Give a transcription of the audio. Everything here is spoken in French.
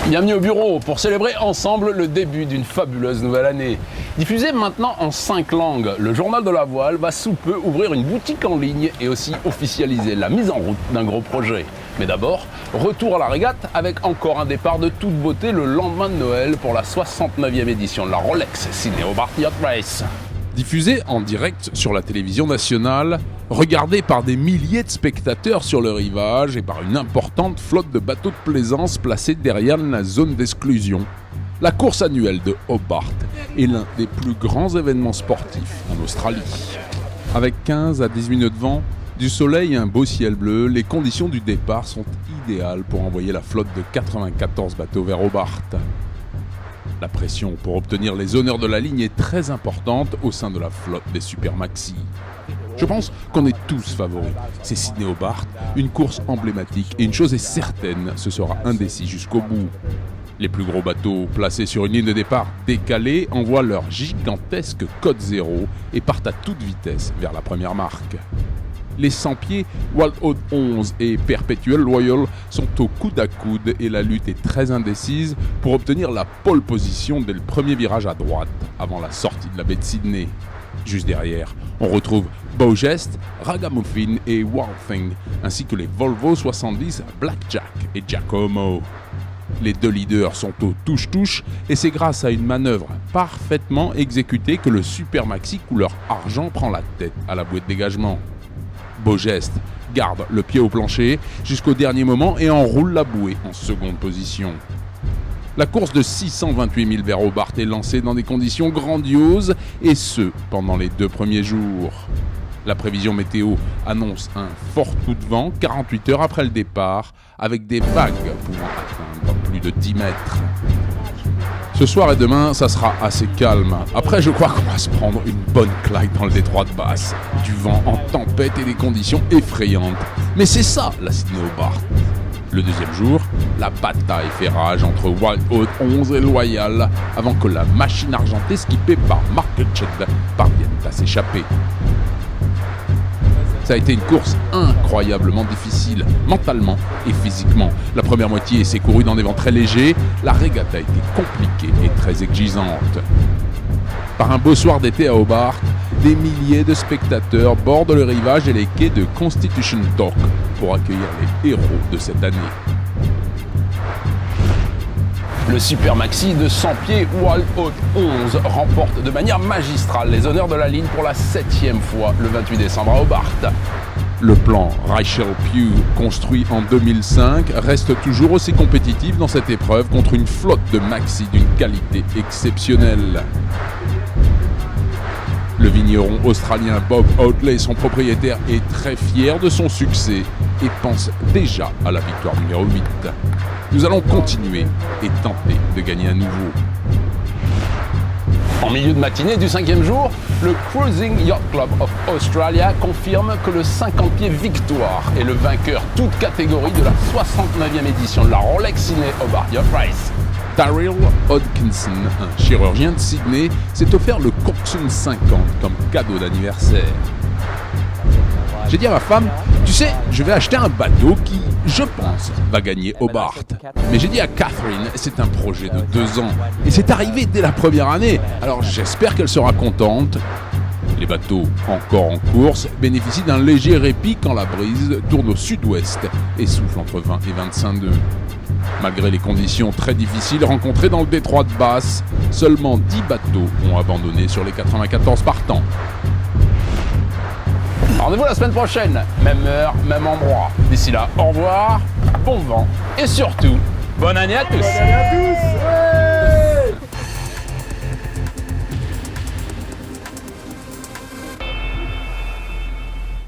Bienvenue au bureau pour célébrer ensemble le début d'une fabuleuse nouvelle année. Diffusé maintenant en 5 langues, le journal de la voile va sous peu ouvrir une boutique en ligne et aussi officialiser la mise en route d'un gros projet. Mais d'abord, retour à la régate avec encore un départ de toute beauté le lendemain de Noël pour la 69e édition de la Rolex Sydney Hobart Yacht Race. Diffusé en direct sur la télévision nationale, regardé par des milliers de spectateurs sur le rivage et par une importante flotte de bateaux de plaisance placés derrière la zone d'exclusion. La course annuelle de Hobart est l'un des plus grands événements sportifs en Australie. Avec 15 à 18 nœuds de vent, du soleil et un beau ciel bleu, les conditions du départ sont idéales pour envoyer la flotte de 94 bateaux vers Hobart. La pression pour obtenir les honneurs de la ligne est très importante au sein de la flotte des Super Maxi. Je pense qu'on est tous favoris. C'est Sydney Hobart, une course emblématique et une chose est certaine, ce sera indécis jusqu'au bout. Les plus gros bateaux placés sur une ligne de départ décalée envoient leur gigantesque code 0 et partent à toute vitesse vers la première marque. Les 100 pieds, Wild Oat 11 et Perpetual Loyal sont au coude à coude et la lutte est très indécise pour obtenir la pole position dès le premier virage à droite avant la sortie de la baie de Sydney. Juste derrière, on retrouve Beaugest, Ragamuffin et Wild Thing, ainsi que les Volvo 70 Blackjack et Giacomo. Les deux leaders sont au touche-touche et c'est grâce à une manœuvre parfaitement exécutée que le Super Maxi couleur argent prend la tête à la bouée de dégagement. Beaugest garde le pied au plancher jusqu'au dernier moment et enroule la bouée en seconde position. La course de 628 000 vers Hobart est lancée dans des conditions grandioses et ce, pendant les 2 premiers jours. La prévision météo annonce un fort coup de vent 48 heures après le départ avec des vagues pouvant atteindre plus de 10 mètres. Ce soir et demain, ça sera assez calme. Après, je crois qu'on va se prendre une bonne claque dans le détroit de Bass. Du vent en tempête et des conditions effrayantes. Mais c'est ça, la Sydney Hobart. Le deuxième jour, la bataille fait rage entre Wild Oat 11 et Loyal avant que la machine argentée skippée par Mark Chetchett parvienne à s'échapper. Ça a été une course incroyablement difficile, mentalement et physiquement. La première moitié s'est courue dans des vents très légers, la régate a été compliquée et très exigeante. Par un beau soir d'été à Hobart, des milliers de spectateurs bordent le rivage et les quais de Constitution Dock pour accueillir les héros de cette année. Le Super Maxi de 100 pieds Wild Oat 11 remporte de manière magistrale les honneurs de la ligne pour la 7e fois le 28 décembre à Hobart. Le plan Rachel Pugh, construit en 2005, reste toujours aussi compétitif dans cette épreuve contre une flotte de maxi d'une qualité exceptionnelle. Le vigneron australien Bob Oatley, son propriétaire, est très fier de son succès et pense déjà à la victoire numéro 8. Nous allons continuer et tenter de gagner à nouveau. En milieu de matinée du 5e jour, le Cruising Yacht Club of Australia confirme que le 50 pieds Victoire est le vainqueur toute catégorie de la 69e édition de la Rolex Sydney Hobart Yacht Race. Daryl Hodkinson, un chirurgien de Sydney, s'est offert le Coxswain 50 comme cadeau d'anniversaire. J'ai dit à ma femme, tu sais, je vais acheter un bateau qui, je pense, va gagner Hobart. Mais j'ai dit à Catherine, c'est un projet de 2 ans. Et c'est arrivé dès la première année. Alors j'espère qu'elle sera contente. Les bateaux, encore en course, bénéficient d'un léger répit quand la brise tourne au sud-ouest et souffle entre 20 et 25 nœuds. Malgré les conditions très difficiles rencontrées dans le détroit de Bass, seulement 10 bateaux ont abandonné sur les 94 partants. Rendez-vous la semaine prochaine, même heure, même endroit. D'ici là, au revoir, bon vent et surtout, bonne année à tous. Bonne année à tous.